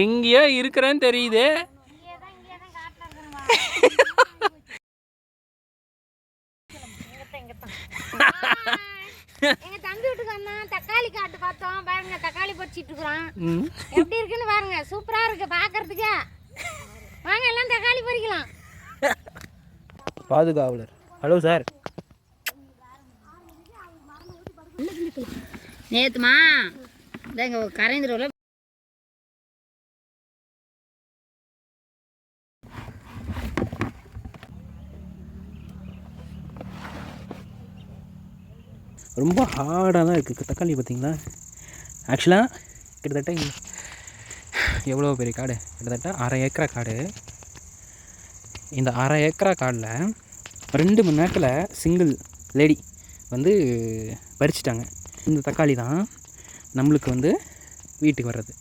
எங்கேயோ இருக்கிறேன்னு தெரியுது. எங்க தம்பி வீட்டுக்கு வந்தா தக்காளி காட்டு பார்த்தோம். பாருங்க தக்காளி பறிச்சிட்டு இருக்கிறோம். எப்படி இருக்குன்னு பாருங்க. சூப்பரா இருக்கு பாக்குறதுக்கு. வாங்க எல்லாம் தக்காளி பறிக்கலாம். பாதுகாவலர். Hello sir. நேத்துமா இங்க கரைந்துருவில் ரொம்ப ஹார்டாக தான் இருக்குது தக்காளி பார்த்தீங்களா. ஆக்சுவலாக கிட்டத்தட்ட எவ்வளோ பெரிய காடு, கிட்டத்தட்ட 1/2 ஏக்கரா காடு. இந்த 1/2 ஏக்கரா காடில் 2 மணி நேரத்தில் சிங்கிள் லேடி வந்து பறிச்சிட்டாங்க. இந்த தக்காளி தான் நம்மளுக்கு வந்து வீட்டுக்கு வர்றது.